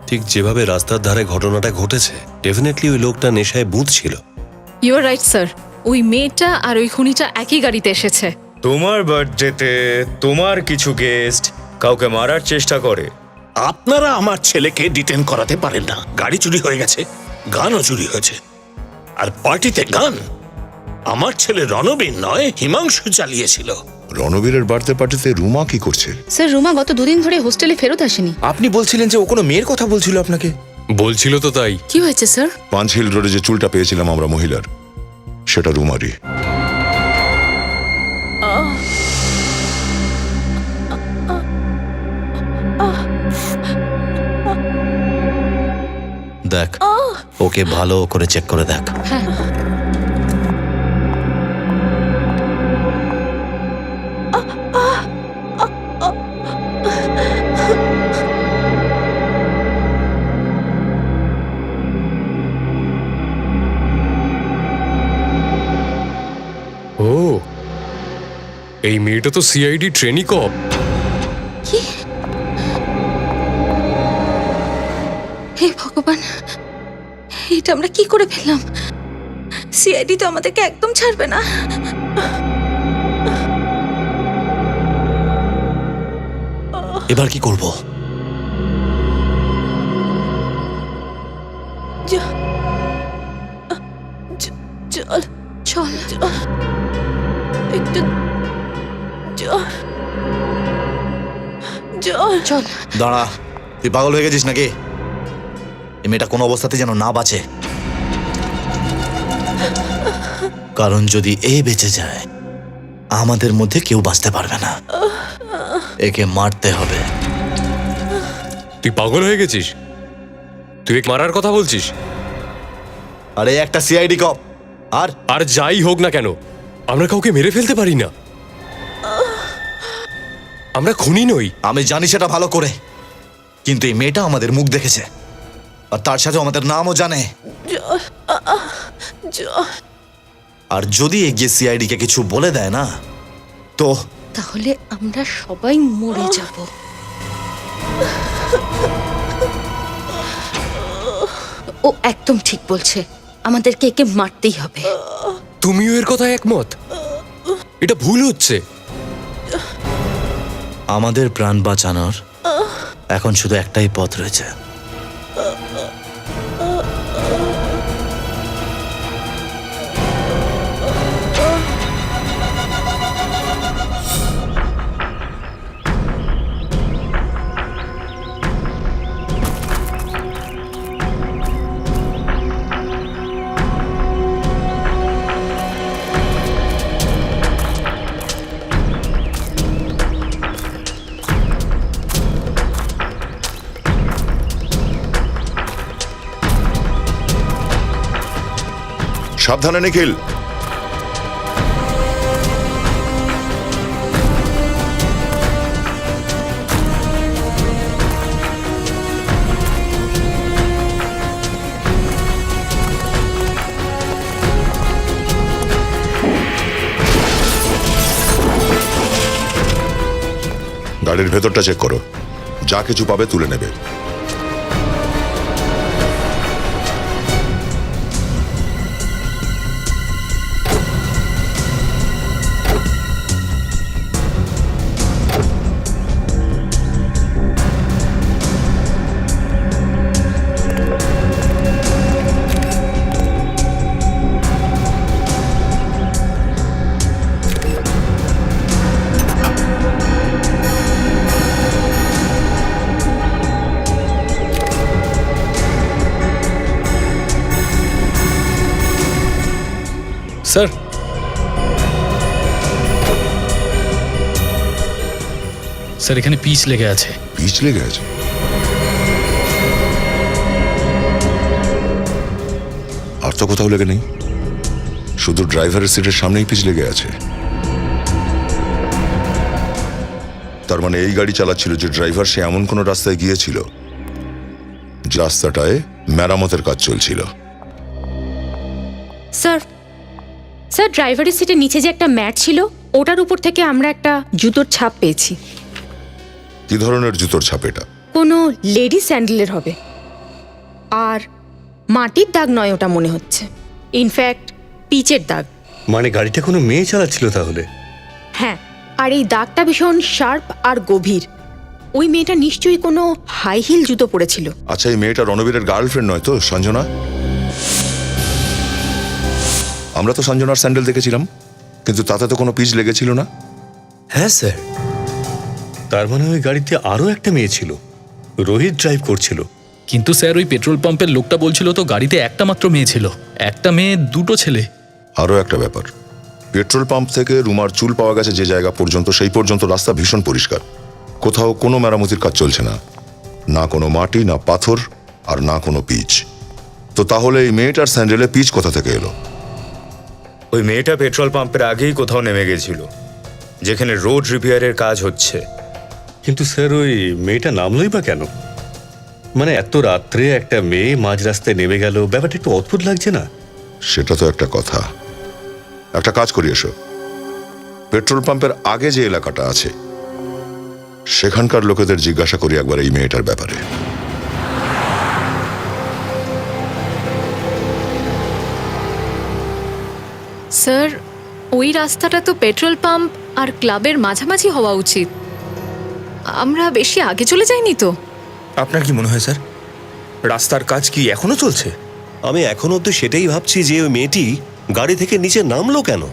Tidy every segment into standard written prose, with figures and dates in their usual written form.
ঠিক যেভাবে রাস্তার ধারে ঘটনাটা ঘটেছে, ডেফিনেটলি ওই লোকটা নেশায় বুঁদ ছিল। ইউ আর রাইট স্যার, ওই মেয়েটা আর ওই খুনিটা একই গাড়িতে এসেছে। তোমার বার্থডেতে তোমার কিছু গেস্ট কাউকে মারার চেষ্টা করে। আপনারা আমার ছেলেকে ডিটেন করাতে পারেন না। গাড়ি চুরি হয়ে গেছে, গানও চুরি হয়েছে, আর পার্টিতে গান আমার ছেলে রণবীর নয়, হিমাংশু চালিয়েছিল। রণবীরের বার্থডে পার্টিতে রুমা কি করছে? স্যার রুমা গত দুদিন ধরে হোস্টেলে ফেরত আসেনি। আপনি বলছিলেন যে ও কোনো মেয়ের কথা বলছিল আপনাকে। বলছিল তো তাই। কি হয়েছে স্যার? পাঁচহিল রোডে যে চুলটা পেয়েছিলাম আমরা মহিলার, সেটা রুমারই। দেখ, ওকে ভালো করে চেক করে দেখ। ও, এই মেয়েটা তো সিআইডি ট্রেনি কপ। হে ভগবান, এটা আমরা কি করে ফেললাম? সিআইডি তো আমাদেরকে একদম ছাড়বে না। এবার কি করব? চল চল একটু চল। দাঁড়া, তুই পাগল হয়ে গেছিস নাকি? এই মেয়েটা কোনো অবস্থাতে যেন না বাঁচে, কারণ যদি এ বেঁচে যায় আমাদের মধ্যে কেউ বাঁচতে পারবে না। একে মারতে হবে। তুই পাগল হয়ে গেছিস? তুই একে মারার কথা বলছিস? আরে একটা সিআইডি কপ, আর যাই হোক না কেন, আমরা কাউকে মেরে ফেলতে পারি না। আমরা খুনি নই। আমি জানি সেটা ভালো করে, কিন্তু এই মেয়েটা আমাদের মুখ দেখেছে, আর তার সাথে আমাদের নামও জানে। আর যদি এগিয়ে সিআইডি কে কিছু বলে দেয় না, তো তাহলে আমরা সবাই মরে যাব। ও একদম ঠিক বলছে, আমাদেরকে একে মারতেই হবে। তুমিও এর কথায় একমত? এটা ভুল হচ্ছে। আমাদের প্রাণ বাঁচানোর এখন শুধু একটাই পথ রয়েছে। সাবধানে নিখিল। গাড়ির ভেতরটা চেক করো, যা কিছু পাবে তুলে নেবে। স্যার, স্যার এখানে পিচ লেগে আছে। পিচ লেগে আছে? আর তো কোথাও লেগে নেই, শুধু ড্রাইভারের সিটের সামনেই পিচ লেগে আছে। তার মানে এই গাড়ি চালাচ্ছিল যে ড্রাইভার, সে এমন কোনো রাস্তায় গিয়েছিল যে রাস্তাটায় মেরামতের কাজ চলছিল। স্যার স্যার ড্রাইভারের সিটের নিচে যে একটা ম্যাট ছিল, ওটার উপর থেকে আমরা একটা জুতোর ছাপ পেয়েছি। কি ধরনের জুতোর ছাপ এটা? কোনো লেডি স্যান্ডেলের হবে। আর মাটির দাগ নয় ওটা মনে হচ্ছে, ইনফ্যাক্ট পিচের দাগ। মানে গাড়িটা কোনো মেয়ে চালাচ্ছিল তাহলে? হ্যাঁ, আর এই দাগটা ভীষণ শার্প আর গভীর। ওই মেয়েটা নিশ্চয়ই কোনো হাই হিল জুতো পরেছিল। আচ্ছা, এই মেয়েটা রণবীরের গার্লফ্রেন্ড নয় তো, সঞ্জনা? আমরা তো সঞ্জনার স্যান্ডেল দেখেছিলাম, কিন্তু তাতে তো কোনো পিচ লেগেছিল না। হ্যাঁ স্যার, তার মানে ওই গাড়িতে আরো একটা মেয়ে ছিল, রোহিত ড্রাইভ করছিল। কিন্তু স্যার ওই পেট্রোল পাম্পের লোকটা বলছিল তো গাড়িতে একটা মাত্র মেয়ে ছিল, একটা মেয়ে দুটো ছেলে। আরও একটা ব্যাপার, পেট্রোল পাম্প থেকে রুমার চুল পাওয়া গেছে যে জায়গা পর্যন্ত, সেই পর্যন্ত রাস্তা ভীষণ পরিষ্কার। কোথাও কোনো মেরামতির কাজ চলছে না, না কোনো মাটি, না পাথর, আর না কোনো পিচ। তো তাহলে এই মেয়েটার স্যান্ডেলে পিচ কোথা থেকে এলো? ওই মেয়েটা পেট্রোল পাম্পের আগেই কোথাও নেমে গেছিল, যেখানে রোড রিপেয়ারের কাজ হচ্ছে। কিন্তু স্যার ওই মেয়েটা নামলই বা কেন? মানে এত রাত্রে একটা মেয়ে মাঝ রাস্তায় নেমে গেল, ব্যাপারটা একটু অদ্ভুত লাগছে না? সেটা তো একটা কথা। একটা কাজ করি, এসো পেট্রোল পাম্পের আগে যে এলাকাটা আছে সেখানকার লোকেদের জিজ্ঞাসা করি একবার এই মেয়েটার ব্যাপারে। স্যার, ওই রাস্তাটা তো পেট্রোল পাম্প আর ক্লাবের মাঝামাঝি হওয়া উচিত। আমরা বেশি আগে চলে যাইনি তো? আপনার কি মনে হয় স্যার, রাস্তার কাজ কি এখনো চলছে? আমি এখন অব্দি সেটাই ভাবছি যে ওই মেয়েটি গাড়ি থেকে নিচে নামলো কেন?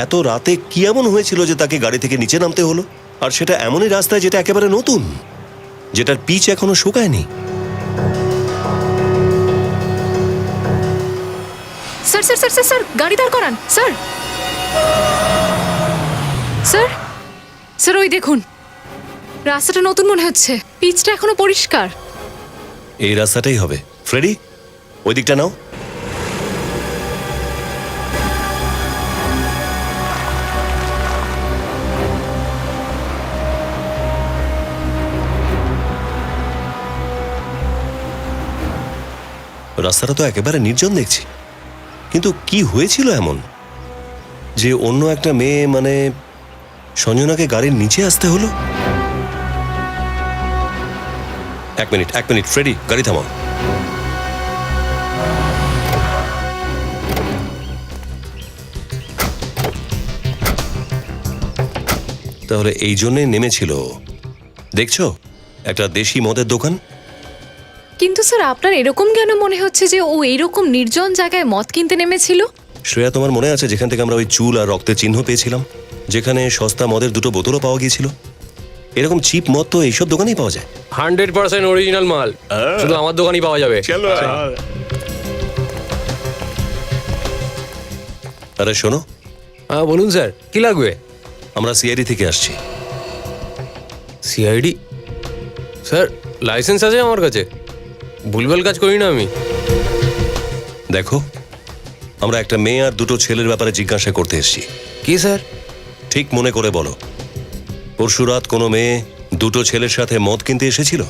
এত রাতে কি এমন হয়েছিল যে তাকে গাড়ি থেকে নিচে নামতে হলো? আর সেটা এমনই রাস্তায় যেটা একেবারে নতুন, যেটার পিচ এখনো শুকায়নি। Sir sir sir sir sir গাড়ি দাঁড় করান স্যার। স্যার স্যার ওই দেখুন, রাস্তাটা নতুন মনে হচ্ছে, পিচটা এখনো পরিষ্কার। এই রাস্তাটাই হবে। ফ্রেডি, ওই দিকটা নাও। রাস্তাটা তো একেবারে নির্জন দেখছি, কিন্তু কি হয়েছিল এমন যে অন্য একটা মেয়ে মানে সঞ্জনাকে গাড়ির নিচে আসতে হলো? এক মিনিট ফ্রেডি, গাড়ি থামাও। তাহলে এই জন্যে নেমেছিল, দেখছো, একটা দেশি মদের দোকান। কিন্তু স্যার আপনার এরকম কেন মনে হচ্ছে যে ও এইরকম নির্জন জায়গায় মদ কিনতে নেমেছিল? শ্রেয়া, তোমার মনে আছে যেখান থেকে আমরা ওই চুল আর রক্তের চিহ্ন পেয়েছিলাম, যেখানে সস্তা মদের দুটো বোতলও পাওয়া গিয়েছিল? এরকম চিপ মদ তো এইসব দোকানেই পাওয়া যায়। 100% অরিজিনাল মাল শুধু আমার দোকানেই পাওয়া যাবে। আরে শোনো। হ্যাঁ বলুন স্যার, কি লাগবে? আমরা সিআইডি থেকে আসছি। সিআইডি? স্যার লাইসেন্স আছে আমার কাছে, ভুলভাল কাজ করি না আমি। দেখো, আমরা একটা মেয়ে আর দুটো ছেলের ব্যাপারে জিজ্ঞাসা করতে এসেছি। কি স্যার? ঠিক মনে করে বলো, পরশু রাত কোনো মেয়ে দুটো ছেলের সাথে মদ কিনতে এসেছিল?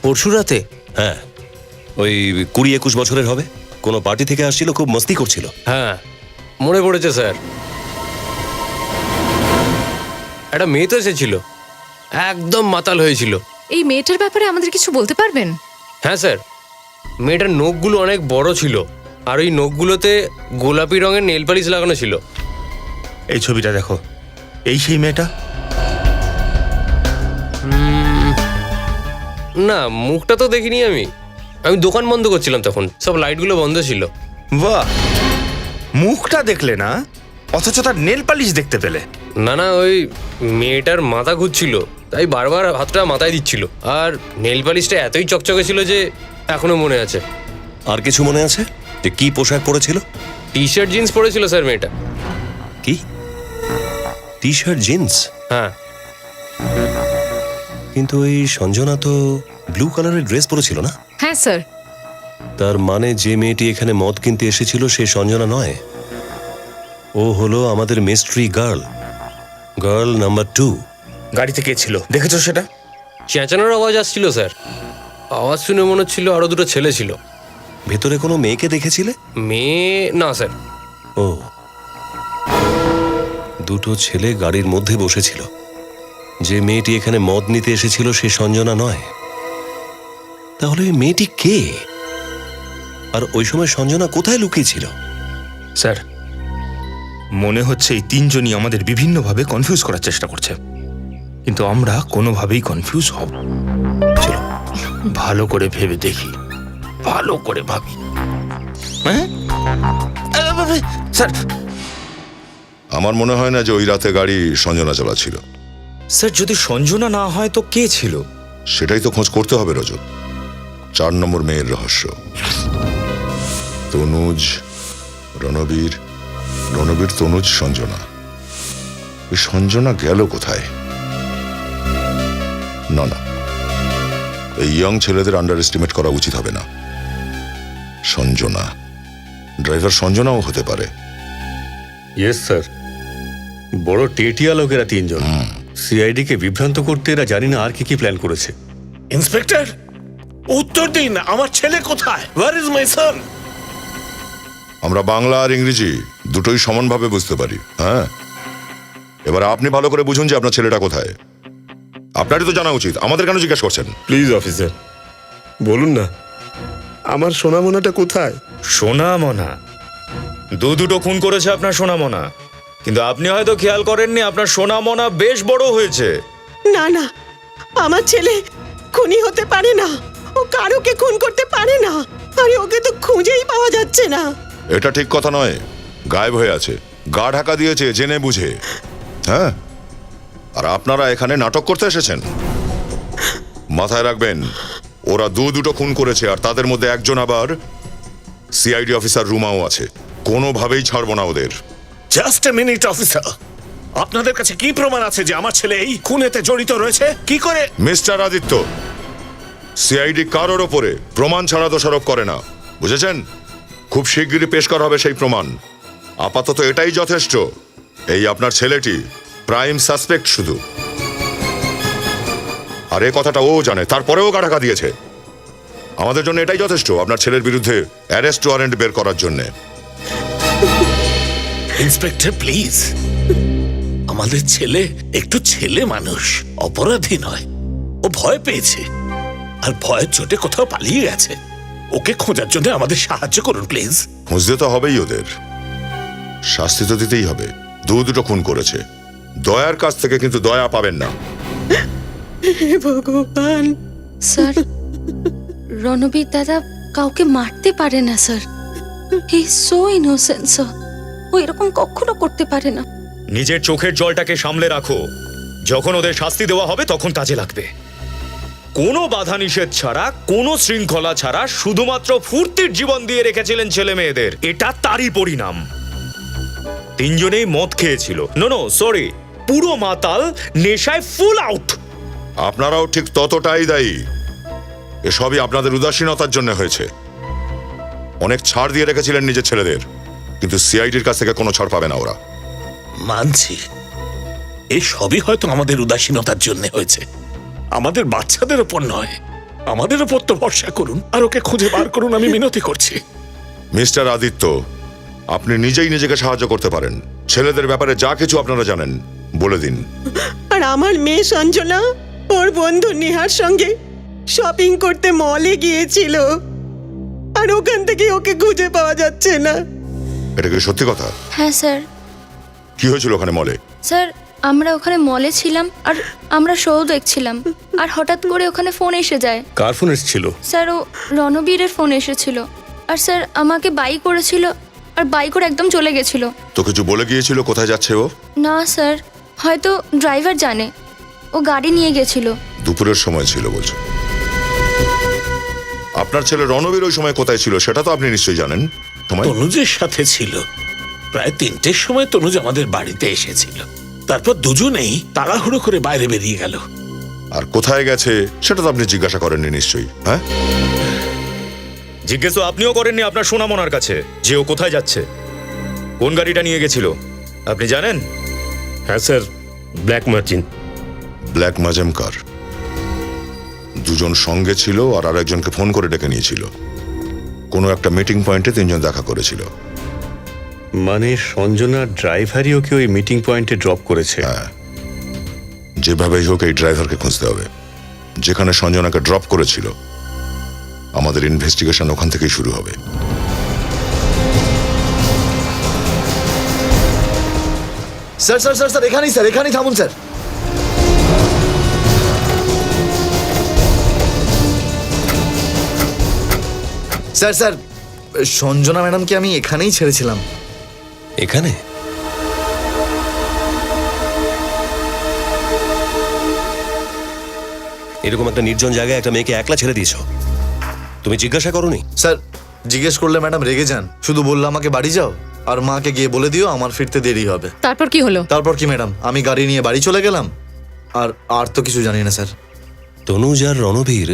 পরশু রাতে? হ্যাঁ, ওই 20-21 বছরের হবে। কোনো পার্টি থেকে আসছিল, খুব মস্তি করছিল। হ্যাঁ মনে পড়েছে স্যার, একটা মেয়ে তো এসেছিল, একদম মাতাল হয়েছিল। এই মেয়েটার ব্যাপারে আমাদের কিছু বলতে পারবেন? হ্যাঁ স্যার, মেয়েটার নখগুলো অনেক বড় ছিল, আর ওই নখগুলোতে গোলাপি রঙের নেল পালিশ লাগানো ছিল। এই ছবিটা দেখো, এই সেই মেয়েটা? না, মুখটা তো দেখিনি আমি দোকান বন্ধ করছিলাম তখন, সব লাইটগুলো বন্ধ ছিল। বাহ, মুখটা দেখলে না, অথচ তার নেল পালিশ দেখতে পেলে? না না, ওই মেয়েটার মাথা ঘুরছিল, তাই বারবার হাতটা মাথায় দিচ্ছিল, আর নেল পালিশটা এতই চকচকে ছিল যে এখনো মনে আছে। আর কিছু মনে আছে যে কি পোশাক পরেছিল? টি শার্ট জিন্স পরেছিল স্যার মেয়েটা। কি টি শার্ট জিন্স? হ্যাঁ। কিন্তু ওই সঞ্জনা তো ব্লু কালারের ড্রেস পরেছিল না? হ্যাঁ স্যার। তার মানে যে মেয়েটি এখানে মদ কিনতে এসেছিল সে সঞ্জনা নয়, ও হলো আমাদের মিস্ট্রি গার্ল নাম্বার 2। গাড়িতে কে ছিল দেখেছো সেটা? চেঁচানোর আওয়াজ আসছিল স্যার, আওয়াজ শুনে মনে হচ্ছিল আরো দুটো ছেলে ছিল। ভেতরে কোনো মেয়েকে দেখেছিলে? মেয়ে না স্যার। ও, দুটো ছেলে গাড়ির মধ্যে বসেছিল। যে মেয়েটি এখানে মদ নিতে এসেছিল সে সঞ্জনা নয়, তাহলে ওই মেয়েটি কে? আর ওই সময় সঞ্জনা কোথায় লুকিয়ে ছিল? স্যার, মনে হচ্ছে এই তিনজনই আমাদের বিভিন্নভাবে কনফিউজ করার চেষ্টা করছে, কিন্তু আমরা কোনোভাবেই কনফিউজ হব। চলো ভালো করে ভেবে দেখি, ভালো করে ভাবি। হ্যাঁ স্যার, আমার মনে হয় না যে ওই রাতে গাড়ি সঞ্জনা চালাচ্ছিল। স্যার, যদি সঞ্জনা না হয় তো কে ছিল? সেটাই তো খোঁজ করতে হবে রজত। 4 নম্বর মেয়ের রহস্য। তনুজ, রণবীর, তনুজ, সঞ্জনা। ওই সঞ্জনা গেল কোথায়? না না, এই ইয়ং ছেলেদের আন্ডার এস্টিমেট করা উচিত হবে না। সঞ্জনা, ড্রাইভার সঞ্জনাও হতে পারে। ইয়েস স্যার, বড় টেটিয়া লোকেরা তিনজন। সিআইডি কে বিভ্রান্ত করতে এরা জানি না আর কি কি প্ল্যান করেছে। ইন্সপেক্টর, উত্তর দিন, আমার ছেলে কোথায়? ওয়্যার ইজ মাই সন? আমরা বাংলা আর ইংরেজি দুটোই সমানভাবে বুঝতে পারি। হ্যাঁ, এবার আপনি ভালো করে বুঝুন যে আপনার ছেলেটা কোথায়। আপনারই তো জানা উচিত, আমাদের কেন জিজ্ঞাসা করছেন? প্লিজ অফিসার, বলুন না আমার সোনামোনাটা কোথায়? সোনামনা? দুটো খুন করেছে আপনার সোনামনা, কিন্তু আপনি হয়তো খেয়াল করেননি আপনার সোনামনা বেশ বড় হয়েছে। না না, আমার ছেলে খুনি হতে পারে না, ও কারোকে খুন করতে পারে না। আরে ওকে তো খুঁজেই পাওয়া যাচ্ছে না। এটা ঠিক কথা নয়, গায়েব হয়ে আছে, গা ঢাকা দিয়েছে জেনে বুঝে। হ্যাঁ, আর আপনারা এখানে নাটক করতে এসেছেন। মাথায় রাখবেন, ওরা দুটো খুন করেছে, আর তাদের মধ্যে একজন আবার সিআইডি অফিসার রুমাও আছে। কোনোভাবেই ছাড়বো না ওদের। জাস্ট এ মিনিট অফিসার, আপনাদের কাছে কি প্রমাণ আছে যে আমার ছেলে এই খুনেতে জড়িত রয়েছে? কি করে? মিস্টার আদিত্য, সিআইডি কারোর ওপরে প্রমাণ ছাড়া দোষারোপ করে না, বুঝেছেন? খুব শিগগিরই পেশ করা হবে সেই প্রমাণ। আপাতত এটাই যথেষ্ট, এই আপনার ছেলেটি প্রাইম সাসপেক্ট শুধু। আর এই কথাটা ও জানে, তারপরেও গা ঢাকা দিয়েছে। আমাদের জন্য এটাই যথেষ্ট আপনার ছেলের বিরুদ্ধে অ্যারেস্ট ওয়ারেন্ট বের করার জন্য। ইন্সপেক্টর প্লিজ, আমাদের ছেলে একটু ছেলে মানুষ, অপরাধী নয়। ও ভয় পেয়েছে, আর ভয়ের চোটে কোথাও পালিয়ে গেছে। ওকে খোঁজার জন্য আমাদের সাহায্য করুন প্লিজ। খুঁজতে তো হবেই, ওদের শাস্তি তো দিতেই হবে। দুটো খুন করেছে, দয়ার কাছ থেকে কিন্তু দয়া পাবেন না। হে ভগবান। স্যার, রণবীর দাদা কাউকে মারতে পারে না sir. He so innocent sir, ও এরকম কখনো করতে পারে না। নিজের চোখের জলটাকে সামলে রাখো, যখন ওদের শাস্তি দেওয়া হবে তখন কাজে লাগবে। কোনো বাধা নিষেধ ছাড়া, কোনো শৃঙ্খলা ছাড়া শুধুমাত্র ফুর্তির জীবন দিয়ে রেখেছিলেন ছেলে মেয়েদের, এটা তারই পরিণাম। তিনজনেই মদ খেয়েছিল, নো সরি, পুরো মাতাল, নেশায় ফুল আউট। আপনারাও ঠিক ততটাই দায়ী। এসবই আপনাদের উদাসীনতার জন্য হয়েছে। অনেক ছাড় দিয়ে রেখেছিলেন নিজের ছেলেদের, কিন্তু সিআইডির কাছ থেকে কোনো ছাড় পাবে না ওরা। মানছি, এই সবই হয়তো আমাদের উদাসীনতার জন্য হয়েছে। আমাদের বাচ্চাদের ওপর নয়, আমাদের ওপর তো ভরসা করুন, আর ওকে খুঁজে বার করুন, আমি মিনতি করছি। মিস্টার আদিত্য, আপনি নিজেই নিজেকে সাহায্য করতে পারেন। ছেলেদের ব্যাপারে যা কিছু আপনারা জানেন বলে দিন। আর আমার মেয়ে সঞ্জনা ওর বন্ধু নেহার সঙ্গে শপিং করতে মলে গিয়েছিল, আর ওখান থেকে ওকে খুঁজে পাওয়া যাচ্ছে না। এটা কি সত্যি কথা? হ্যাঁ স্যার। কি হয়েছিল ওখানে মলে? স্যার, আমরা ওখানে মলে ছিলাম, আর আমরা শো দেখছিলাম, আর হঠাৎ করে ওখানে ফোন এসে যায়। কার ফোন এসেছিল? স্যার, ও রণবীরের ফোন এসেছিল, আর স্যার আমাকে বাই করেছিল, আর বাই করে একদম চলে গেছিল। তো কিছু বলে গিয়েছিল কোথায় যাচ্ছে ও? না স্যার, হয়তো ড্রাইভার জানে, ও গাড়ি নিয়ে গেছিল। দুপুরের সময় ছিল বলছে। আপনার ছেলে রণবীর ওই সময় কোথায় ছিল সেটা তো আপনি নিশ্চয়ই জানেন। তনুজের সাথে ছিল। প্রায় 3টের সময় তনুজ আমাদের বাড়িতে এসেছিল, তারপর দুজনেই তাড়াহুড়ো করে বাইরে বেরিয়ে গেল। আর কোথায় গেছে সেটা তো আপনি জিজ্ঞাসা করেননি নিশ্চয়ই। হ্যাঁ, জিজ্ঞেস আপনিও করেননি আপনার সোনামনার কাছে যে ও কোথায় যাচ্ছে, কোন গাড়িটা নিয়ে গেছিল, আপনি জানেন? হ্যাঁ স্যার, ব্ল্যাক মার্জিন। ব্ল্যাক মাজেম কার? দুজন সঙ্গে ছিল, আর আরেকজনকে ফোন করে ডেকে নিয়েছিল। কোনো একটা মিটিং পয়েন্টে তিনজন দেখা করেছিল। মানে সঞ্জনার ড্রাইভারই ওকে ওই মিটিং পয়েন্টে ড্রপ করেছে? হ্যাঁ, যেভাবেই হোক এই ড্রাইভারকে খুঁজতে হবে। যেখানে সঞ্জনাকে ড্রপ করেছিল আমাদের ইনভেস্টিগেশন ওখান থেকেই শুরু হবে। স্যার স্যার স্যার স্যার এখানেই স্যার, এখানেই থামুন স্যার। স্যার স্যার, সঞ্জনা ম্যাডামকে আমি এখানেই ছেড়েছিলাম। এখানে? এরকম একটা নির্জন জায়গায় একটা মেয়েকে একলা ছেড়ে দিয়েছো, তুমি জিজ্ঞাসা করোনি? স্যার জিজ্ঞেস করলে ম্যাডাম রেগে যান, শুধু বললো আমাকে বাড়ি যাও আর মাকে গিয়ে বলে দিও আমার ফিরতে দেরি হবে। তারপর কি হলো? তারপর কি ম্যাডাম, আমি গাড়ি নিয়ে বাড়ি চলে গেলাম। আর আর তো কিছু জানি না স্যার। তনুজ আর রণবীর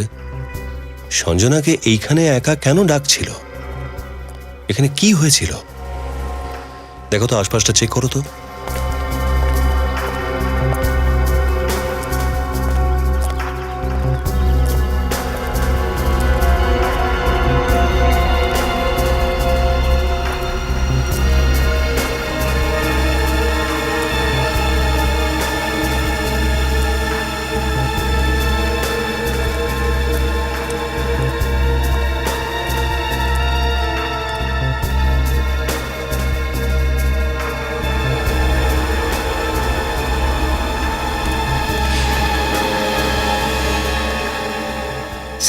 সঞ্জনাকে এইখানে একা কেন ডাকছিল? এখানে কি হয়েছিল? দেখো তো, আশপাশটা চেক করো তো।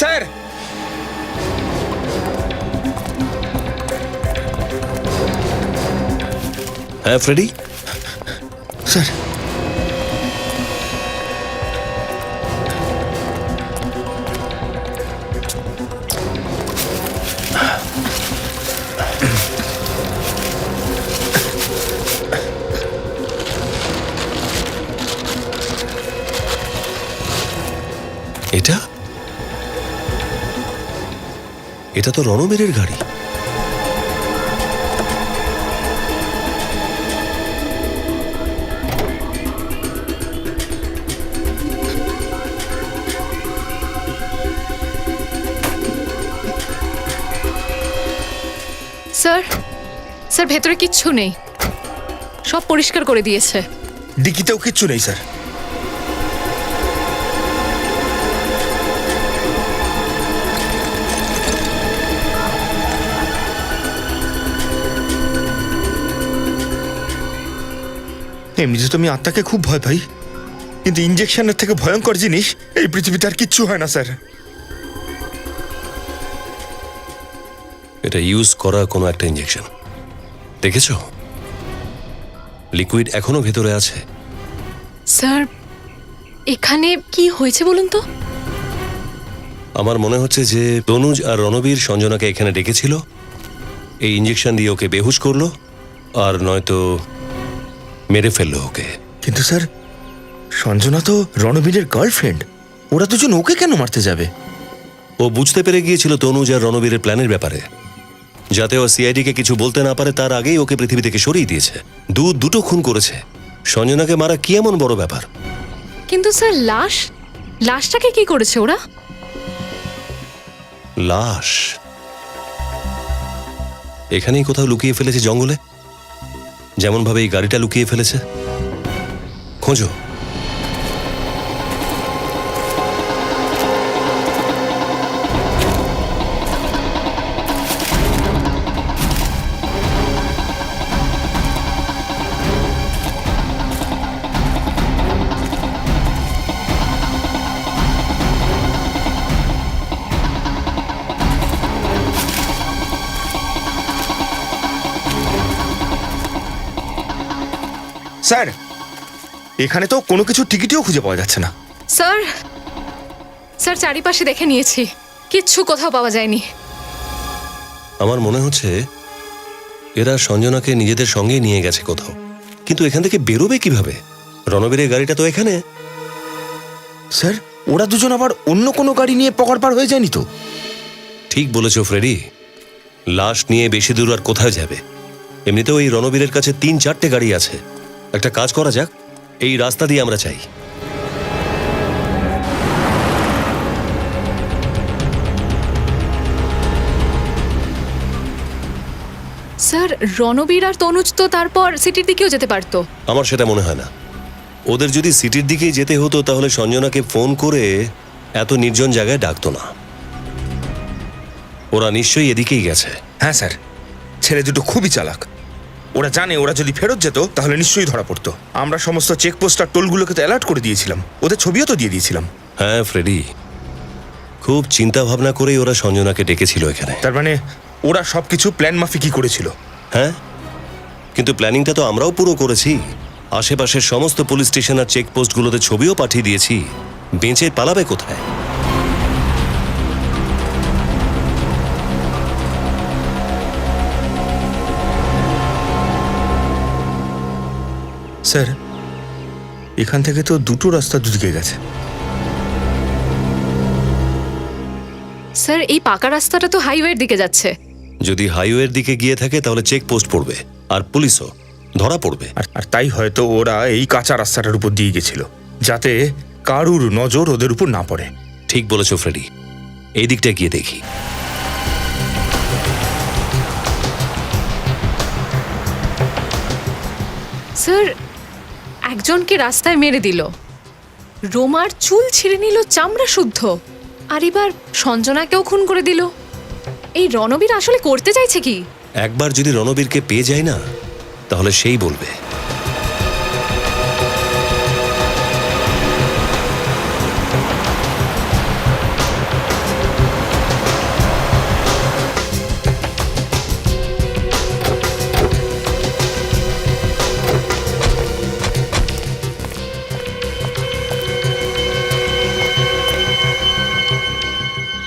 স্যার, হ্যাঁ ফ্রেডি, স্যার এটা এটা তো রণবীরের গাড়ি। স্যার, স্যার ভেতরে কিচ্ছু নেই, সব পরিষ্কার করে দিয়েছে। ডিকিতেও কিচ্ছু নেই স্যার। এমনিতে তো আমি আত্মাকে খুব ভয় পাই, কিন্তু ইঞ্জেকশনের থেকে ভয়ঙ্কর জিনিস এই পৃথিবীতে আর কিচ্ছু হয় না স্যার। এটা ইউজ করা কোনো একটা ইঞ্জেকশন, দেখেছো? লিকুইড এখনো ভেতরে আছে। স্যার এখানে কি হয়েছে বলুন তো? আমার মনে হচ্ছে যে তনুজ আর রণবীর সঞ্জনাকে এখানে ডেকেছিল, এই ইঞ্জেকশন দিয়ে ওকে বেহুশ করলো, আর নয়তো মেরে ফেললো ওকে। কিন্তু স্যার, সঞ্জনা তো রণবীরের গার্লফ্রেন্ড, ওরা দুজন ওকে কেন মারতে যাবে? ও বুঝতে পেরে গিয়েছিল তনুজ আর রণবীরের প্ল্যানের ব্যাপারে, যাতে ও সিআইডিকে কিছু বলতে না পারে তার আগেই ওকে পৃথিবী থেকে সরিয়ে দিয়েছে। দুটো খুন করেছে, সঞ্জনাকে মারা কি এমন বড় ব্যাপার? কিন্তু স্যার লাশটাকে কি করেছে ওরা? লাশ এখানেই কোথাও লুকিয়ে ফেলেছে, জঙ্গলে, যেমন ভাবে এই গাড়িটা লুকিয়ে ফেলেছে। খোঁজো। স্যার, এখানে তো কোনো কিছু টিকিটিও খুঁজে পাওয়া যাচ্ছে না। স্যার, স্যার চারিপাশে দেখে নিয়েছি, কিচ্ছু কোথাও পাওয়া যায়নি। আমার মনে হচ্ছে এরা সঞ্জনাকে নিজেদের সঙ্গেই নিয়ে গেছে কোথাও, কিন্তু এখান থেকে বেরোবে কিভাবে? রণবীরের গাড়িটা তো এখানে। স্যার, ওরা দুজন আবার অন্য কোনো গাড়ি নিয়ে পকড় পার হয়ে যায়নি তো? ঠিক বলেছো ফ্রেডি, লাশ নিয়ে বেশি দূর আর কোথায় যাবে? এমনিতেও এই রণবীরের কাছে 3-4টে গাড়ি আছে। একটা কাজ করা যাক, এই রাস্তা দিয়ে আমরা চাই। স্যার রণবীর আর তনুজ তো তারপর সিটির দিকেও যেতে পারতো। আমার সেটা মনে হয় না। ওদের যদি সিটির দিকেই যেতে হতো তাহলে সঞ্জনাকে ফোন করে এত নির্জন জায়গায় ডাকতো না। ওরা নিশ্চয়ই এদিকেই গেছে। হ্যাঁ স্যার, ছেলে দুটো খুবই চালাক। ওরা জানে ওরা যদি ফেরত যেত তাহলে নিশ্চয়ই ধরা পড়তো। আমরা সমস্ত চেকপোস্ট আর টোলগুলোকে তো অ্যালার্ট করে দিয়েছিলাম, ওদের ছবিও তো দিয়ে দিয়েছিলাম। হ্যাঁ ফ্রেডি, খুব চিন্তা ভাবনা করেই ওরা সঞ্জনাকে ডেকেছিল এখানে। তার মানে ওরা সবকিছু প্ল্যান মাফিকই করেছিল। হ্যাঁ, কিন্তু প্ল্যানিংটা তো আমরাও পুরো করেছি। আশেপাশের সমস্ত পুলিশ স্টেশন আর চেকপোস্টগুলোতে ছবিও পাঠিয়ে দিয়েছি। বেঁচে পালাবে কোথায়? স্যার, এখান থেকে তো দুটো রাস্তা দুদিকে গেছে। স্যার এই পাকা রাস্তাটা তো হাইওয়ের দিকে যাচ্ছে। যদি হাইওয়ের দিকে গিয়ে থাকে তাহলে চেকপোস্ট পড়বে আর পুলিশও ধরা পড়বে। আর তাই হয়তো ওরা এই কাঁচা রাস্তাটার উপর দিয়ে গেছিল, যাতে কারুর নজর ওদের উপর না পড়ে। ঠিক বলেছো ফ্রেডি, এই দিকটা গিয়ে দেখি। স্যার একজনকে রাস্তায় মেরে দিল, রোমার চুল ছিঁড়ে নিল চামড়া শুদ্ধ, আর এবার সঞ্জনাকেও খুন করে দিল। এই রণবীর আসলে করতে চাইছে কি? একবার যদি রণবীরকে পেয়ে যায় না, তাহলে সেই বলবে।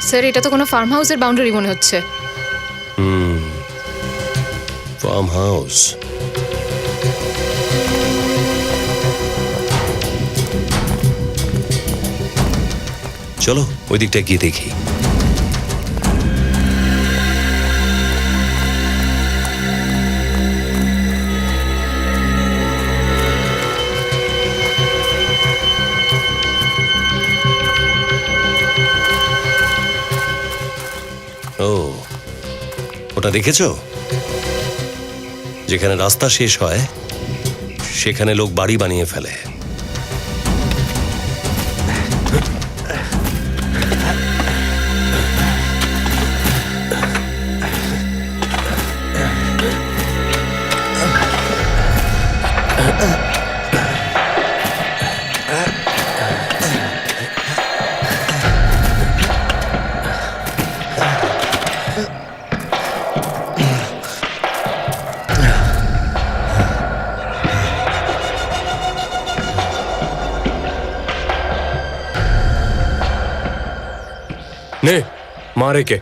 স্যার এটা তো কোনো ফার্ম হাউসের বাউন্ডারি মনে হচ্ছে। Farm house. চলো ওই দিকটা গিয়ে দেখি। ও, ওটা দেখেছো? যেখানে রাস্তা শেষ হয় সেখানে লোক বাড়ি বানিয়ে ফেলে। নে মার একে।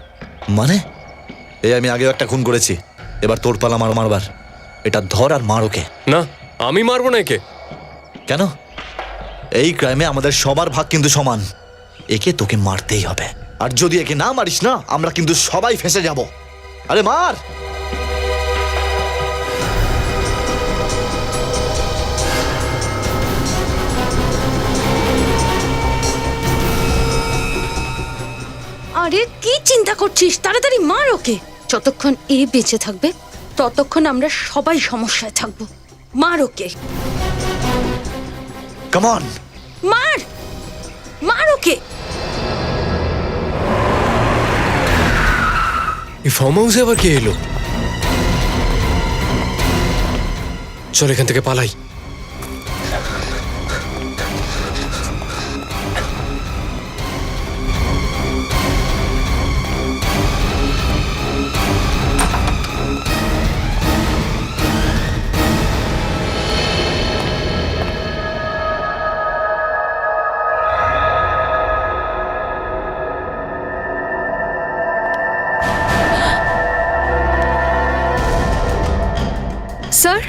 মানে এই আমি আগেও একটা খুন করেছি, এবার তোর পালা মারবার। এটা ধর আর মার ওকে। না, আমি মারবো না একে। কেন? এই ক্রাইমে আমাদের সবার ভাগ কিন্তু সমান। একে তোকে মারতেই হবে, আর যদি একে না মারিস না আমরা কিন্তু সবাই ফেঁসে যাব। আরে মার! আরে কি চিন্তা করছিস? তাড়াতাড়ি মার ওকে। যতক্ষণ এ বেঁচে থাকবে ততক্ষণ আমরা সবাই সমস্যায় থাকবো। মার ওকে, কাম অন, মার মার ওকে। এই ফার্ম হাউসে আবার কে এলো? চল এখান থেকে পালাই। স্যার,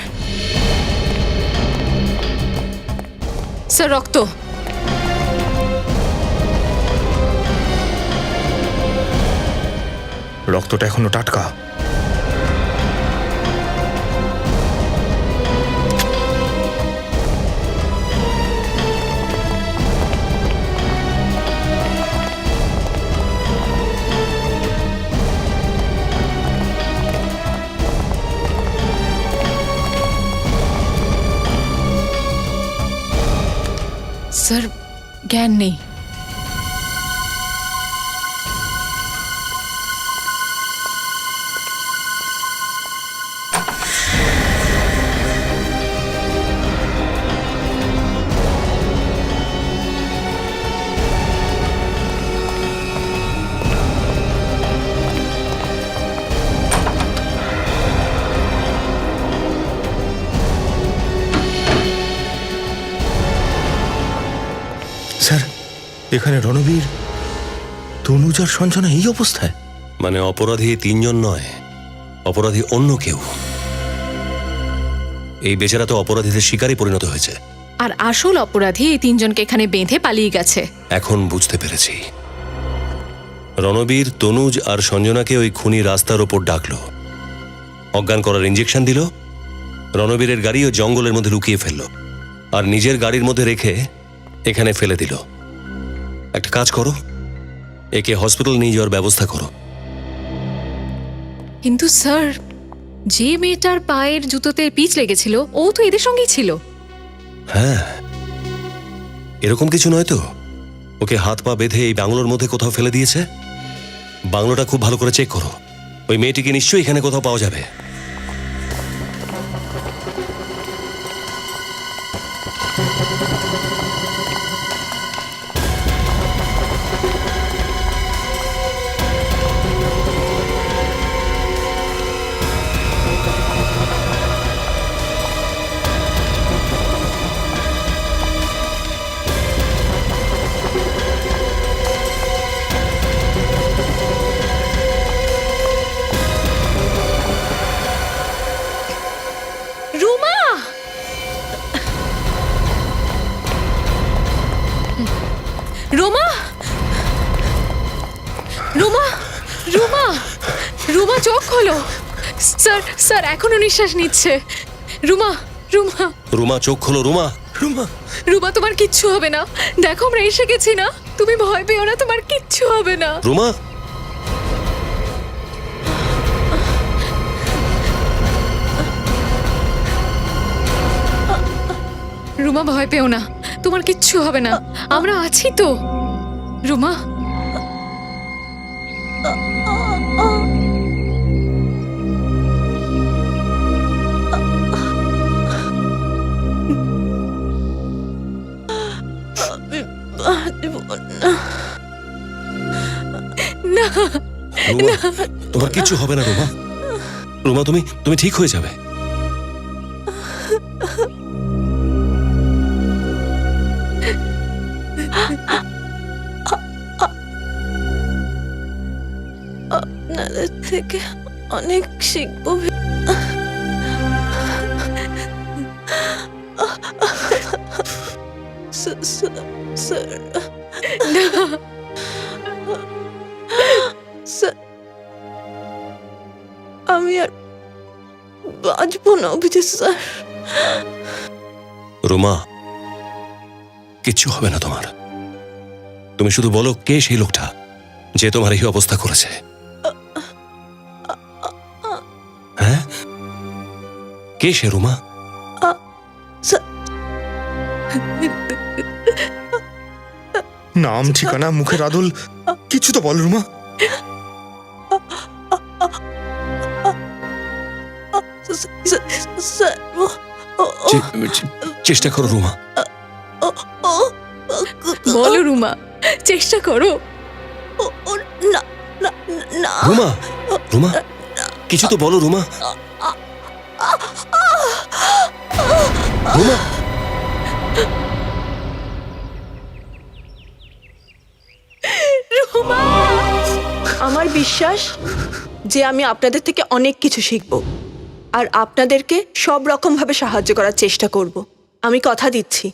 স্যার রক্ত। রক্তটা এখনো টাটকা। স্যার জ্ঞান নেই। স্যার এখানে রণবীর, তনুজ আর সঞ্জনা এই অবস্থায়? মানে অপরাধী 3 জন নয়, অপরাধী অন্য কেউ। এই বেচারা তো অপরাধীদের শিকারই পরিণত হয়েছে। আর আসল অপরাধী এই 3 জনকে এখানে বেঁধে পালিয়ে গেছে। এখন বুঝতে পেরেছি, রণবীর, তনুজ আর সঞ্জনাকে ওই খুনি রাস্তার ওপর ডাকলো, অজ্ঞান করার ইঞ্জেকশন দিল, রণবীরের গাড়ি ও জঙ্গলের মধ্যে লুকিয়ে ফেললো, আর নিজের গাড়ির মধ্যে রেখে এখানে ফেলে দিল। একটা কাজ করো, একে হসপিটাল নিয়ে যাওয়ার ব্যবস্থা করো। কিন্তু স্যার, যে মেয়েটার পায়ের জুতোতে পিচ লেগেছিল ও তো এদের সঙ্গেই ছিল। হ্যাঁ, এরকম কিছু নয় তো? ওকে হাত পা বেঁধে এই বাংলোর মধ্যে কোথাও ফেলে দিয়েছে। বাংলোটা খুব ভালো করে চেক করো, ওই মেয়েটিকে নিশ্চয়ই এখানে কোথাও পাওয়া যাবে। রুমা! রুমা! রুমা! রুমা! রুমা, চোখ খোলো। স্যার, স্যার এখনো নিঃশ্বাস নিচ্ছে। রুমা! রুমা! রুমা, চোখ খোলো। রুমা! রুমা! রুমা, তোমার কিচ্ছু হবে না। দেখো, আমরা এসে গেছি না। তুমি ভয় পেও না, তোমার কিচ্ছু হবে না। রুমা! রুমা, ভয় পেও না, তোমার কিচ্ছু হবে না, আমরা আছি তো। রুমা! না, রুমা, তোমার কিচ্ছু হবে না রুমা। রুমা, তুমি ঠিক হয়ে যাবে। আপনাদের থেকে অনেক শিখবো। আমি আর বাঁচবো না অভিজিৎ স্যার। রুমা, কিচ্ছু হবে না তোমার। তুমি শুধু বলো, কে সেই লোকটা যে তোমার এই অবস্থা করেছে? হ্যাঁ, কে সে রুমা? নাম, ঠিকানা, মুখের আদল কিছু তো বল রুমা। চেষ্টা করো রুমা। বলো রুমা, চেষ্টা করো। রুমা, রুমা, কিছু তো বলো রুমা। রুমা! আমার বিশ্বাস যে আমি আপনাদের থেকে অনেক কিছু শিখব আর আপনাদেরকে সব রকম ভাবে সাহায্য করার চেষ্টা করব। আমি কথা দিচ্ছি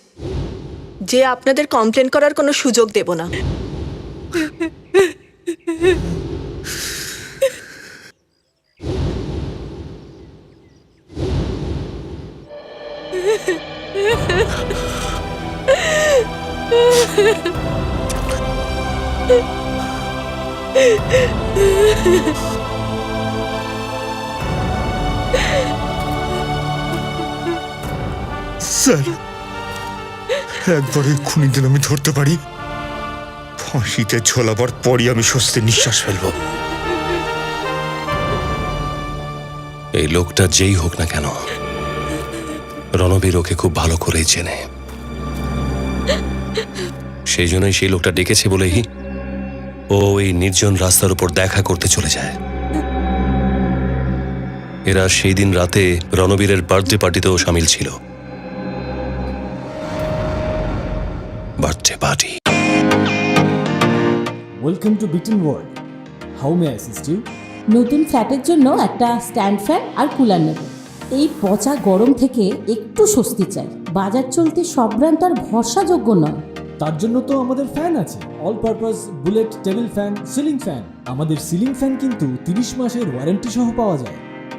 যে আপনাদের কমপ্লেন করার কোনো সুযোগ দেব না। স্যার, একবার এই খুনিদের আমি ধরতে পারি, ফাঁসিতে ঝোলাবার পরই আমি স্বস্তি নিঃশ্বাস ফেলবো। এই লোকটা যেই হোক না কেন, রণবীর ওকে খুব ভালো করেই চেনে। সেই জন্যই সেই লোকটা ডেকেছে বলেই ও এই নির্জন রাস্তার উপর দেখা করতে চলে যায়। এরা সেই দিন রাতে রণবীরের বার্থডে পার্টিতেও সামিল ছিল। Birthday party. Welcome to Biten world. How may I assist you? নতুন ফ্ল্যাটের জন্য একটা স্ট্যান্ড ফ্যান আর কুলার নেব। এই পচা গরম থেকে একটু স্বস্তি চাই। বাজার চলতে সব ব্র্যান্ড আর ভরসাযোগ্য নয়। তার জন্য তো আমাদের ফ্যান আছে, all purpose bullet table fan, ceiling fan. আমাদের সিলিং ফ্যান কিন্তু 30 মাসের ওয়ারেন্টি সহ পাওয়া যায়।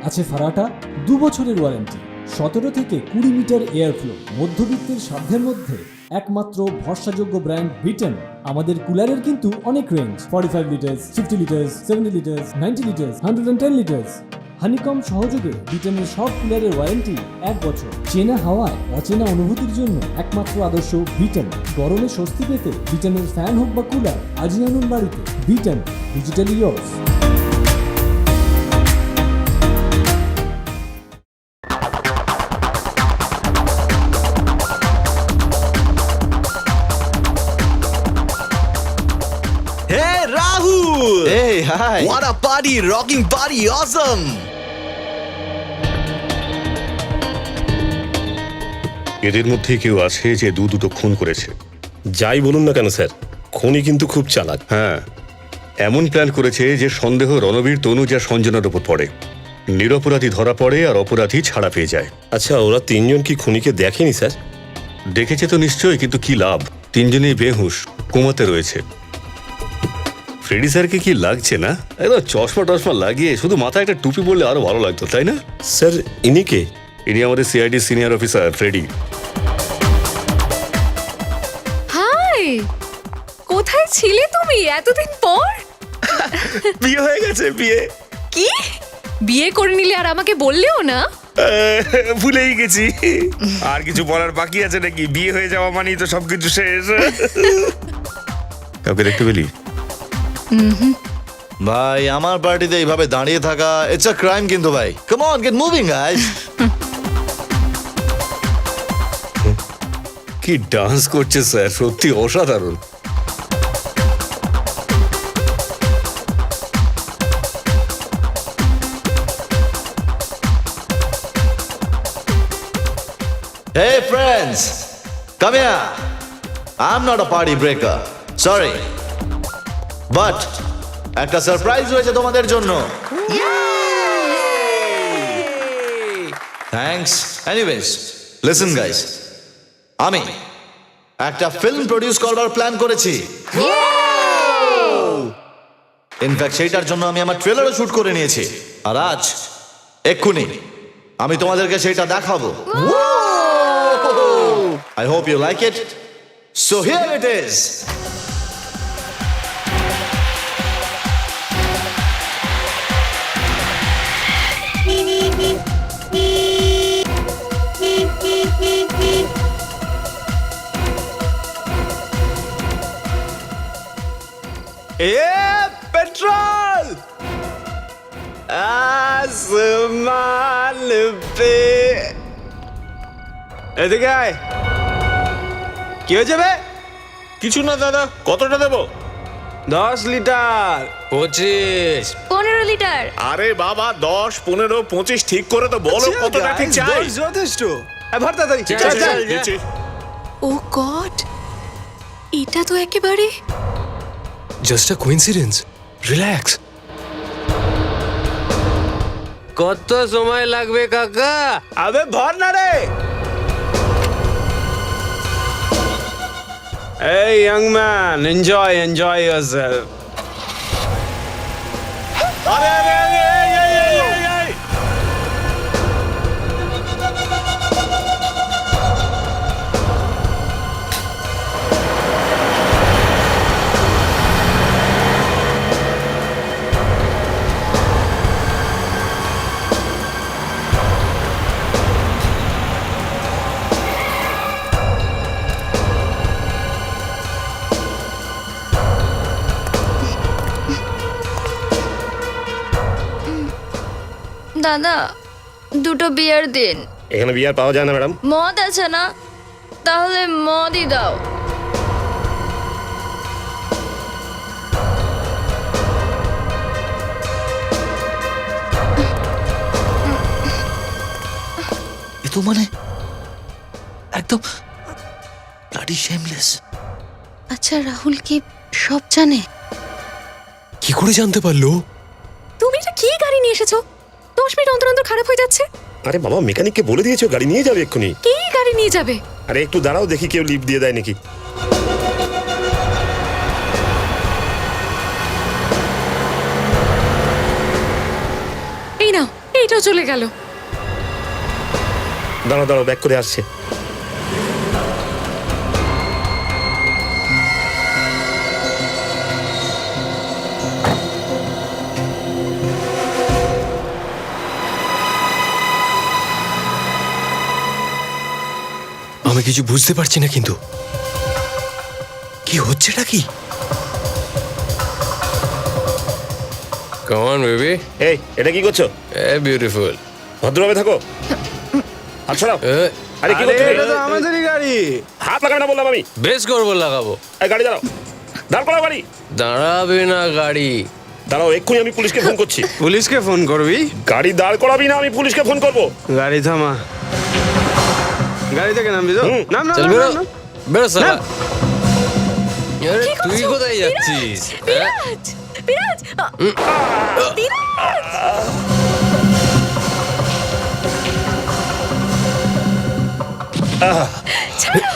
আছে ফারাটা 2 বছরের ওয়ারেন্টি, 17 থেকে 20 মিটার এয়ার ফ্লো, মধ্যবিত্তের সাধ্যের মধ্যে একমাত্র ভরসাযোগ্য ব্র্যান্ড বিটেন। আমাদের কুলারের কিন্তু অনেক range, 45 litres, 50 litres, 70 litres, 90 litres, 110 litres. Honeycomb সহযোগে বিটেনের সব কুলারের ওয়ারেন্টি 1 বছর। চেনা হাওয়ায় অচেনা অনুভূতির জন্য একমাত্র আদর্শ বিটেন। গরমে স্বস্তি পেতে বিটেনের ফ্যান হোক বা কুলার, আজই আনুন বাড়িতে। Beaten, digitally years. Hey Rahul! Hey, hi! What a party! Rocking party! Awesome! এদের মধ্যে কেউ আছে যে দুটো খুন করেছে। যাই বলুন না কেন স্যার, খনি কিন্তু খুব চালাক। হ্যাঁ, এমন প্ল্যান করেছে যে সন্দেহ রণবীর, তনুজ আর সঞ্জনার উপর পড়ে। নিরপরাধী ধরা পড়ে আর অপরাধী ছাড়া পেয়ে যায়। আচ্ছা, ওরা তিনজন কি খুনিকে দেখেনি স্যার? দেখেছে তো নিশ্চয়ই, কিন্তু কি লাভ? তিনজনেই বেহুশ, কোমাতে রয়েছে। ফ্রেডি স্যারকে কি লাগছে না? একদম চশমা টশমা লাগিয়ে শুধু মাথায় একটা টুপি বললে আরো ভালো লাগতো, তাই না? স্যার, ইনি কে? ইনি আমাদের CID senior officer Freddy. Hi, কোথায় ছিলে তুমি এতদিন পর? বিয়ে হয়ে গেছে, বিয়ে। কি বিয়ে করে নিলে আর আমাকে বললেও না? ভুলেই গেছি। আর কিছু বলার বাকি আছে নাকি? বিয়ে হয়ে যাওয়া মানেই তো সবকিছু শেষ। কাউকে দেখতে পেলি? ভাই, আমার পার্টিতে এইভাবে দাঁড়িয়ে থাকা ইটস আ ক্রাইম কিন্তু ভাই। Come on, get moving guys. কি ডান্স করছে স্যার, সত্যি অসাধারণ। Hey friends, come here. I'm not a party breaker. Sorry. But একটা সারপ্রাইজ রয়েছে তোমাদের জন্য। Thanks. Anyways, listen guys. আমি একটা ফিল্ম প্রডিউস করবার প্ল্যান করেছি। ইনফ্যাক্ট সেইটার জন্য আমি আমার ট্রেলারও শুট করে নিয়েছি। আর আজ এক্ষুনি আমি তোমাদেরকে সেইটা দেখাবো। I hope you like it. So here it is. Petrol আসমান পে। এদিকে আয়। কি হয়েছে বে? কিছু না দাদা, কতটা দেবো? 10 লিটার। 25। 15 লিটার। আরে বাবা, 10, 15, 25 ঠিক করে তো বলো কতটা ঠিক চাই। যথেষ্ট। ভর তাড়াতাড়ি। দিচ্ছি। ও গড, এটা তো একেবারে জাস্ট আ কোইন্সিডেন্স। রিল্যাক্স। কত সময় লাগবে কাকা? আবে ভর না রে। Hey young man, enjoy yourself. আরে আরে আরে, এই। দাদা, 2 বিয়ার দিন। এখানে বিয়ার পাওয়া যায় না ম্যাডাম। মদ আছে না? তাহলে মদই দাও। এ তো মানে একদম ব্লাডি শেমলেস। আচ্ছা রাহুল কি সব জানে? কি করে জানতে পারলো? তুমি এটা কি গাড়ি নিয়ে এসেছো? 10 মিনিট অন্তর অন্তর খারাপ হয়ে যাচ্ছে। আরে বাবা, মেকানিককে বলে দিয়েছো গাড়ি নিয়ে যাবে এক্ষুনি। কি গাড়ি নিয়ে যাবে? আরে একটু দাঁড়াও, দেখি কেউ লিফট দিয়ে দেয় নাকি। এই নাও, এইটাও চলে গেল। দাঁড়াও দাঁড়াও, ব্যাক করে আসছে। আমি কিছু বুঝতে পারছি না, কিন্তু কি হচ্ছেটা কি? Come on baby. এই, এটা কি করছো? বিউটিফুল। ভদ্রভাবে থাকো। হাত সরাও। আরে কি করছো? এটা তো আমাদেরই গাড়ি। হাত লাগাবে না বললাম আমি। বেশ করবো, লাগাবো। এই গাড়ি দাঁড়াও, দাঁড় করাও গাড়ি। দাঁড়াবে না গাড়ি। দাঁড়াও, এক্ষুনি আমি পুলিশকে ফোন করছি। পুলিশকে ফোন করবি? গাড়ি দাঁড় করাবি না, আমি পুলিশকে ফোন করবো। গাড়ি থামা। গাড়ি থেকে নামবি তো? নাম নাম চল বেরো, নাম। বেরো সালা। আরে তুই কোথায় যাচ্ছিস? বিরাজ, বিরাজ, বিরাজ। ছাড়ো।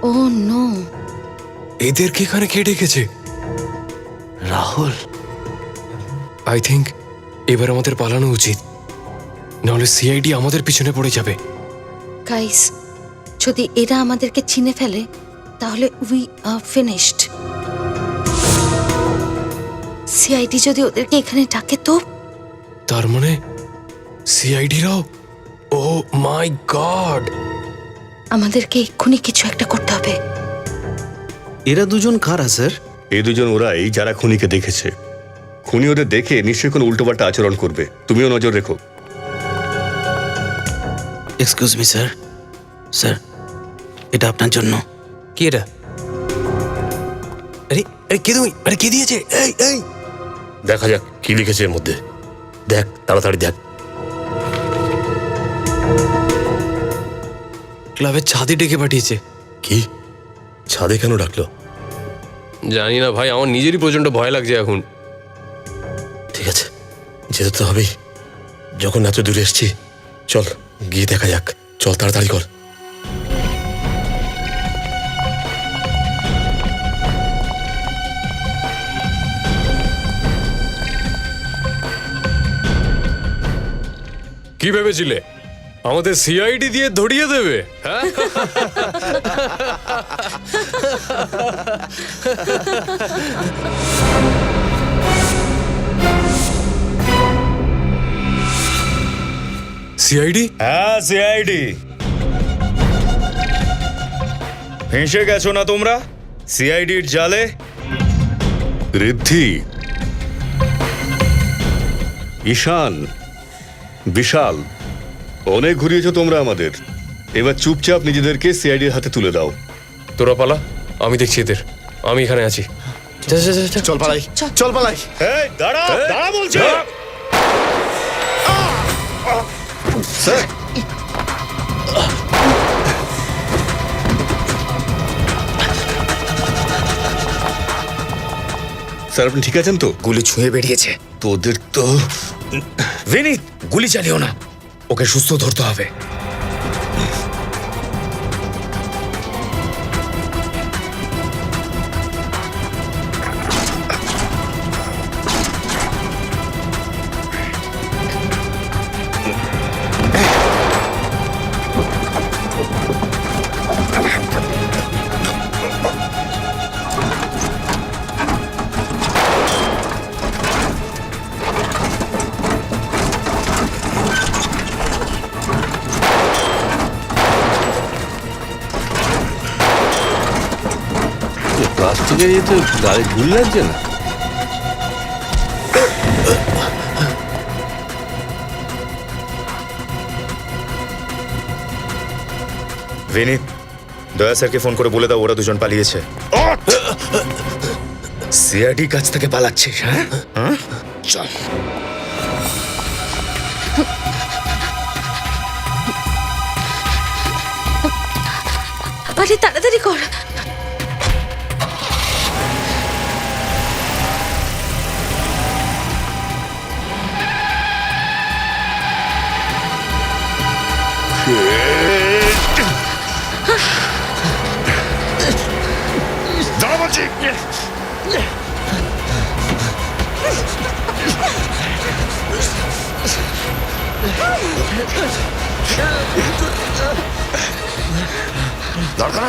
ও নো, এদেরকে এখানে কে ডেকেছে? রাহুল, আই থিঙ্ক এবার আমাদের পালানো উচিত, নাহলে সিআইডি আমাদের পিছনে পড়ে যাবে। গাইস, যদি এরা আমাদেরকে চিনে ফেলে তাহলে উই আর ফিনিশড। সিআইডি যদি ওদেরকে এখানে ডাকে তো? তার মানে সিআইডিরাও? ও মাই গড! আমাদেরকে এক্ষুনি কিছু একটা করতে হবে। এরা দুজন কারা স্যার? এই দুজন ওরাই যারা খুনিকে দেখেছে। খুনি ওদের দেখে নিশ্চয়ই কোনো উল্টোপাল্টা আচরণ করবে, তুমিও নজর রেখো। Excuse me sir. স্যার, এটা আপনার জন্য। কি এটা? আরে আরে কে তুমি? আরে কে দিয়েছে? এই এই দেখা যাক কি লিখেছে এর মধ্যে। দেখ, তাড়াতাড়ি দেখ। ক্লাবের ছাদে ডেকে পাঠিয়েছে। কি? ছাদে কেন ডাকলো? জানি না ভাই, আমার নিজেরই প্রচন্ড ভয় লাগছে এখন। ঠিক আছে, যেতে তো হবেই, যখন এত দূরে এসছি। চল গিয়ে দেখা যাক, চল তাড়াতাড়ি কর। কি ভেবেছিলে আমাদের সিআইডি দিয়ে ধরিয়ে দেবে? হ্যাঁ, সিআইডি? হ্যাঁ, সিআইডি। ফেঁসে গেছো না তোমরা সিআইডির জালে? ঋদ্ধি, ঈশান, বিশাল, অনেক ঘুরিয়েছো তোমরা আমাদের। এবার চুপচাপ নিজেদেরকে সিআইডির হাতে তুলে দাও। তোরা পালা, আমি দেখছি এদের। আমি এখানে আছি। চল পালাই, চল পালাই। এই দাঁড়া, দাঁড়া বলছি। স্যার, স্যার আপনি ঠিক আছেন তো? গুলি ছুঁয়ে বেরিয়েছে। তোদের তো বিনীত, গুলি চালিও না, ওকে সুস্থ ধরতে হবে। প্লাস্টিকের ইয়ে তো গাড়ি ভুল লাগছে না। বিনীত, দয়া স্যারকে ফোন করে বলে দাও ওরা দুজন পালিয়েছে। সিআইডি কাছ থেকে পালাচ্ছিস? হ্যাঁ হ্যাঁ, চল। আরে তাড়াতাড়ি কর। দাঁড়া বলছি। দাঁড় করা।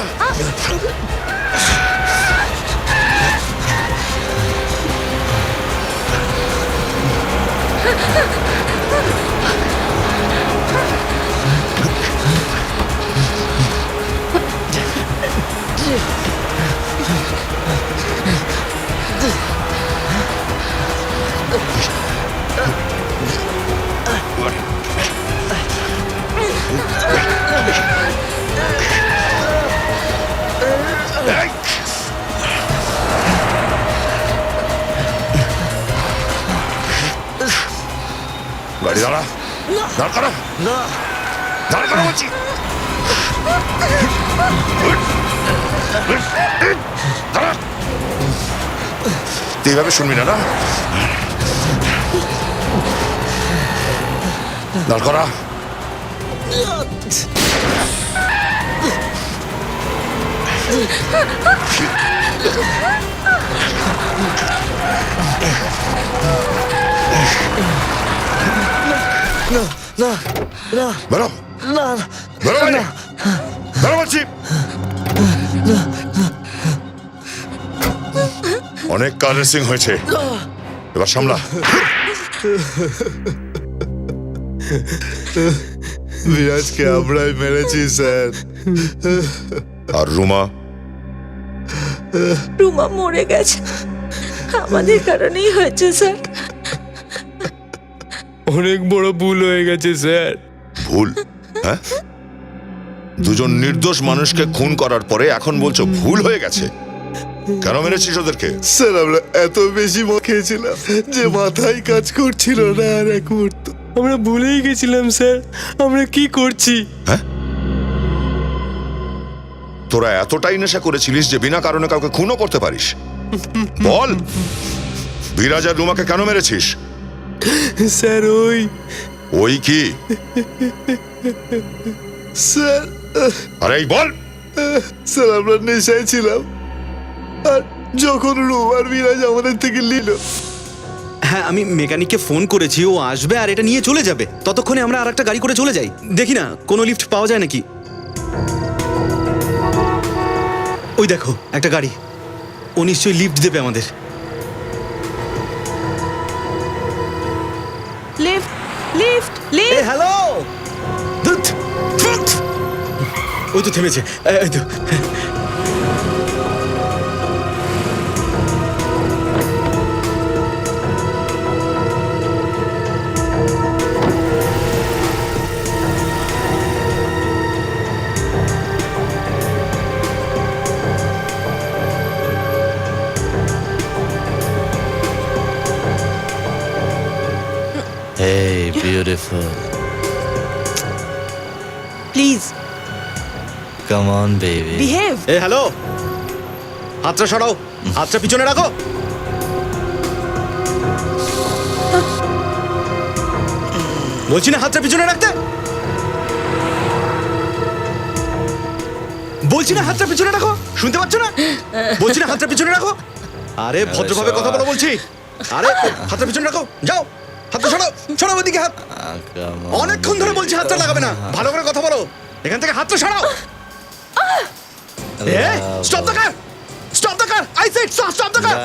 গাড়ি দাঁড়া, দাঁড় করা, দাঁড় করা বলছি। দাঁড়া, তুই এভাবে শুনবি না, না? দাঁড় করা। না না না বেরো, না বেরো বাইরে, বেরো বলছি। অনেক কার রেসিং হয়েছে, এবার সামলা। বিরাজকে আমরাই মেরেছি স্যার। আর রুমা? রুমা মরে গেছে, আমাদের কারণেই হয়েছে স্যার। অনেক বড় ভুল হয়ে গেছে স্যার। ভুল? হ্যাঁ, দুজন নির্দোষ মানুষকে খুন করার পরে এখন বলছো ভুল হয়ে গেছে? কেন মেরেছিস ওদেরকে? স্যার আমরা এত বেশি মদ খেয়েছিলাম যে মাথায় কাজ করছিল না আর এক মুহূর্ত। আমরা ভুলেই গেছিলাম স্যার আমরা কি করছি। হ্যাঁ, তোরা এতটাই নেশা করেছিলিস যে বিনা কারণে কাউকে খুনও করতে পারিস? বল, বিরাজ আর রুমাকে কেন মেরেছিস? স্যার ওই কি? স্যার আরে এই বল। স্যার আমরা নেশায় ছিলাম, আর যখন রুমার বিরাজ আমাদের থেকে নিল। হ্যাঁ, আমি মেকানিককে ফোন করেছি, ও আসবে আর এটা নিয়ে চলে যাবে। ততক্ষণে আমরা আর একটা গাড়ি করে চলে যাই। দেখি না কোনো লিফট পাওয়া যায় নাকি। ওই দেখো একটা গাড়ি, ও নিশ্চয়ই লিফট দেবে আমাদের। Lift lift lift. হ্যালো, ওই তো থেমেছে। এই তো। Hey, beautiful. Please Come on, baby. Behave. Hello, হাতটা সরাও, হাতটা পিছনে রাখো। বলছি না হাতটা পিছনে রাখতে, বলছি না হাতটা পিছনে রাখো। শুনতে পাচ্ছ না? বলছি না হাতটা পিছনে রাখো। আরে ভদ্রভাবে কথা বলো বলছি। আরে হাতটা পিছনে রাখো, যাও হাতটা সরাও, সরাও ওদিকে হাত। অনেকক্ষণ ধরে বলছি হাতটা লাগাবে না, ভালো করে কথা বলো। এখান থেকে হাতটা সরাও। Stop the car, stop the car, I said stop the car,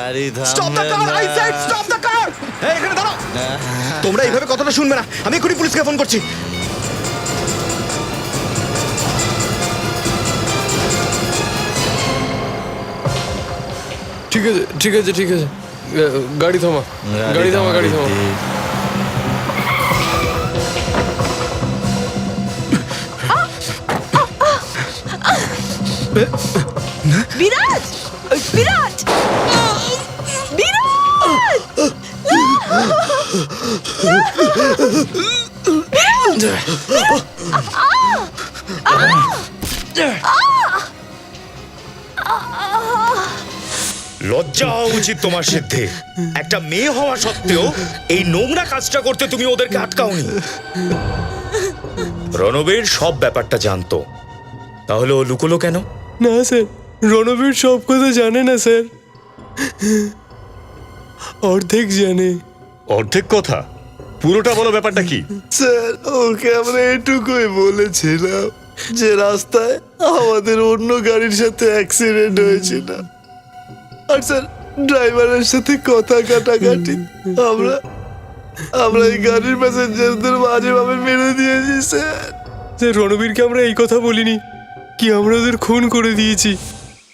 stop the car, I said stop the car. এই এখানে দাঁড়াও। তোমরা এইভাবে কথাটা শুনবে না, আমি এক্ষুনি পুলিশকে ফোন করছি। ঠিক আছে ঠিক আছে ঠিক আছে, গাড়ি থামা, গাড়ি থামা, গাড়ি থামা। বিরাজ বিরাজ লজ্জা হওয়া উচিত তোমার সিদ্ধে। একটা মেয়ে হওয়া সত্ত্বেও এই নোংরা কাজটা করতে তুমি ওদেরকে আটকাওনি। রণবীর সব ব্যাপারটা জানতো, তাহলে ও লুকোলো কেন? না স্যার, রণবীর সব কথা জানে না স্যার, অর্ধেক জানে। অর্ধেক কথা? পুরোটা বলো, ব্যাপারটা কি? স্যার, ওকে আমরা এটুকুই বলেছিলাম যে রাস্তায় আমাদের অন্য গাড়ির সাথে অ্যাক্সিডেন্ট হয়েছিল। আর স্যার, ড্রাইভারের সাথে কথা কাটাকাটি আমরা এই গাড়ির প্যাসেঞ্জারদের বাজেভাবে মেরে দিয়েছি স্যার। স্যার, রণবীরকে আমরা এই কথা বলিনি কি আমরা ওদের খুন করে দিয়েছি।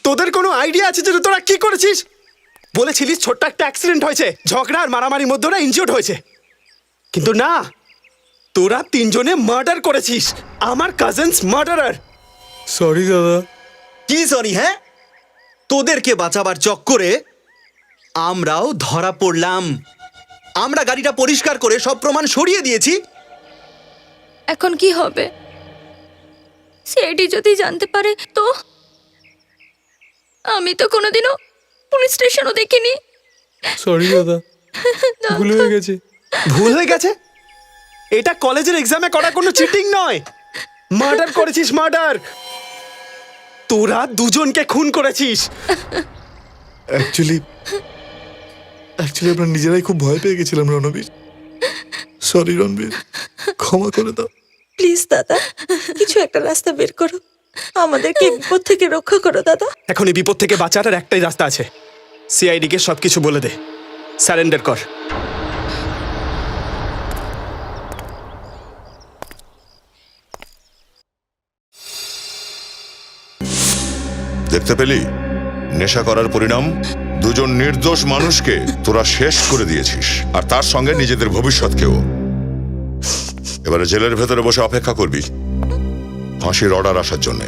তোদের কোনো আইডিয়া আছে যে তোরা কি করেছিস? বলেছিলিস ছোট্ট একটা অ্যাক্সিডেন্ট হয়েছে, ঝগড়া আর মারামারির মধ্যে ওরা ইনজিওর্ড হয়েছে, কিন্তু না, তোরা তিনজনে মার্ডার করেছিস। আমার কাজিনস মার্ডারার। সরি দাদা। কি সরি? হ্যাঁ, তোদেরকে বাঁচাবার চক্করে আমরাও ধরা পড়লাম। আমরা গাড়িটা পরিষ্কার করে সব প্রমাণ সরিয়ে দিয়েছি। এখন কি হবে? সিআইডি যদি জানতে পারে তো? আমি তো কোনোদিনও পুলিশ স্টেশনও দেখিনি। সরি দাদা, ভুল হয়ে গেছে। ভুল হয়ে গেছে? এটা কলেজের এক্সামে করা কোনো চিটিং নয়, মার্ডার করেছিস, মার্ডার। তোরা দুজনকে খুন করেছিস। অ্যাকচুয়ালি আমরা নিজেরাই খুব ভয় পেয়ে গেছিলাম রণবীর। সরি রণবীর, ক্ষমা করে দাও। প্লিজ দাদা, কিছু একটা রাস্তা বের করো, আমাদেরকে বিপদ থেকে রক্ষা করো দাদা। এখন এই বিপদ থেকে বাঁচার আর একটাই রাস্তা আছে, সিআইডি কে সবকিছু বলে দে, সারেন্ডার কর। দেখতে পেলি নেশা করার পরিণাম? দুজন নির্দোষ মানুষকে তোরা শেষ করে দিয়েছিস, আর তার সঙ্গে নিজেদের ভবিষ্যৎকেও। এবারে জেলের ভেতরে বসে অপেক্ষা করবি ফাঁসির অর্ডার আসার জন্যে।